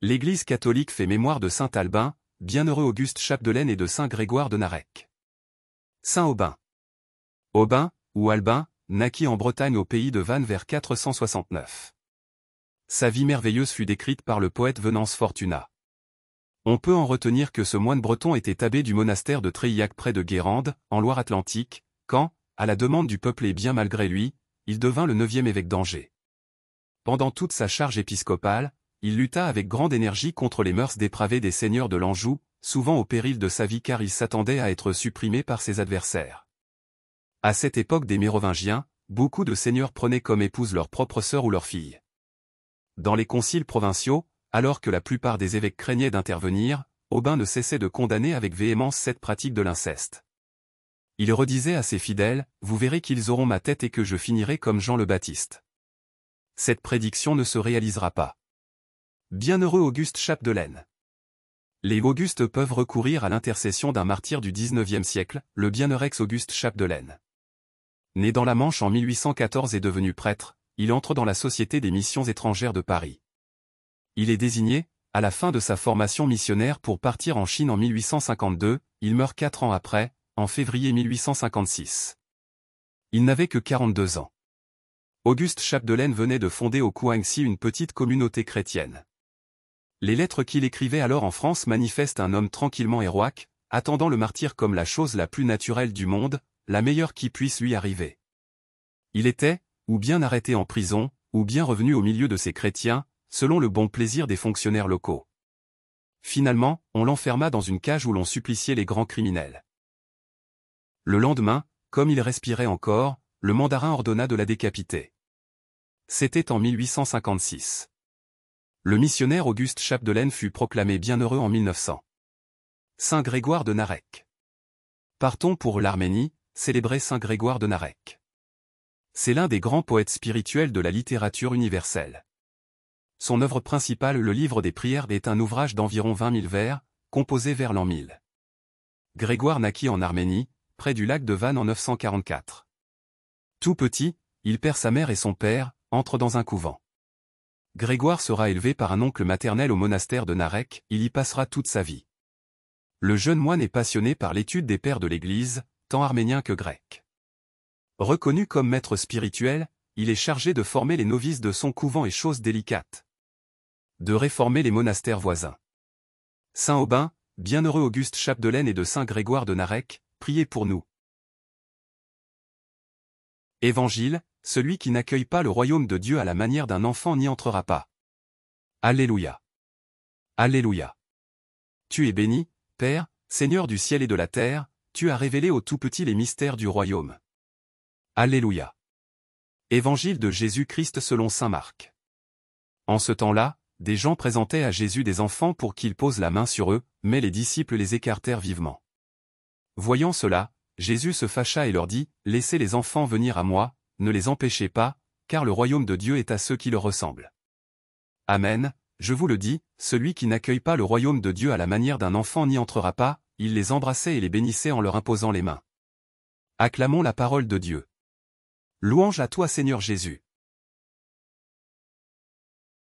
L'Église catholique fait mémoire de saint Albin, bienheureux Auguste Chapdelaine et de saint Grégoire de Narec. Saint Aubin. Aubin, ou Albin, naquit en Bretagne au pays de Vannes vers 469. Sa vie merveilleuse fut décrite par le poète Venance Fortunat. On peut en retenir que ce moine breton était abbé du monastère de Tréillac près de Guérande, en Loire-Atlantique, quand, à la demande du peuple et bien malgré lui, il devint le 9e évêque d'Angers. Pendant toute sa charge épiscopale, il lutta avec grande énergie contre les mœurs dépravées des seigneurs de l'Anjou, souvent au péril de sa vie car il s'attendait à être supprimé par ses adversaires. À cette époque des Mérovingiens, beaucoup de seigneurs prenaient comme épouse leur propre sœur ou leur fille. Dans les conciles provinciaux, alors que la plupart des évêques craignaient d'intervenir, Aubin ne cessait de condamner avec véhémence cette pratique de l'inceste. Il redisait à ses fidèles, « Vous verrez qu'ils auront ma tête et que je finirai comme Jean le Baptiste. » Cette prédiction ne se réalisera pas. Bienheureux Auguste Chapdelaine. Les Augustes peuvent recourir à l'intercession d'un martyr du XIXe siècle, le bienheureux Auguste Chapdelaine. Né dans la Manche en 1814 et devenu prêtre, il entre dans la Société des missions étrangères de Paris. Il est désigné, à la fin de sa formation missionnaire pour partir en Chine en 1852, il meurt 4 ans après, en février 1856. Il n'avait que 42 ans. Auguste Chapdelaine venait de fonder au Kouangxi une petite communauté chrétienne. Les lettres qu'il écrivait alors en France manifestent un homme tranquillement héroïque, attendant le martyre comme la chose la plus naturelle du monde, la meilleure qui puisse lui arriver. Il était, ou bien arrêté en prison, ou bien revenu au milieu de ses chrétiens, selon le bon plaisir des fonctionnaires locaux. Finalement, on l'enferma dans une cage où l'on suppliciait les grands criminels. Le lendemain, comme il respirait encore, le mandarin ordonna de la décapiter. C'était en 1856. Le missionnaire Auguste Chapdelaine fut proclamé bienheureux en 1900. Saint Grégoire de Narec. Partons pour l'Arménie, célébrer Saint Grégoire de Narec. C'est l'un des grands poètes spirituels de la littérature universelle. Son œuvre principale, le Livre des prières, est un ouvrage d'environ 20 000 vers, composé vers l'an 1000. Grégoire naquit en Arménie, près du lac de Vannes en 944. Tout petit, il perd sa mère et son père, entre dans un couvent. Grégoire sera élevé par un oncle maternel au monastère de Narec, il y passera toute sa vie. Le jeune moine est passionné par l'étude des pères de l'Église, tant arméniens que grecs. Reconnu comme maître spirituel, il est chargé de former les novices de son couvent et chose délicate, de réformer les monastères voisins. Saint Aubin, bienheureux Auguste Chapdelaine et de Saint Grégoire de Narec, priez pour nous. Évangile, celui qui n'accueille pas le royaume de Dieu à la manière d'un enfant n'y entrera pas. Alléluia. Alléluia. Tu es béni, Père, Seigneur du ciel et de la terre, tu as révélé aux tout-petits les mystères du royaume. Alléluia. Évangile de Jésus-Christ selon saint Marc. En ce temps-là, des gens présentaient à Jésus des enfants pour qu'il pose la main sur eux, mais les disciples les écartèrent vivement. Voyant cela, Jésus se fâcha et leur dit, « Laissez les enfants venir à moi, ne les empêchez pas, car le royaume de Dieu est à ceux qui leur ressemblent. Amen, je vous le dis, celui qui n'accueille pas le royaume de Dieu à la manière d'un enfant n'y entrera pas. » Il les embrassait et les bénissait en leur imposant les mains. Acclamons la parole de Dieu. Louange à toi Seigneur Jésus.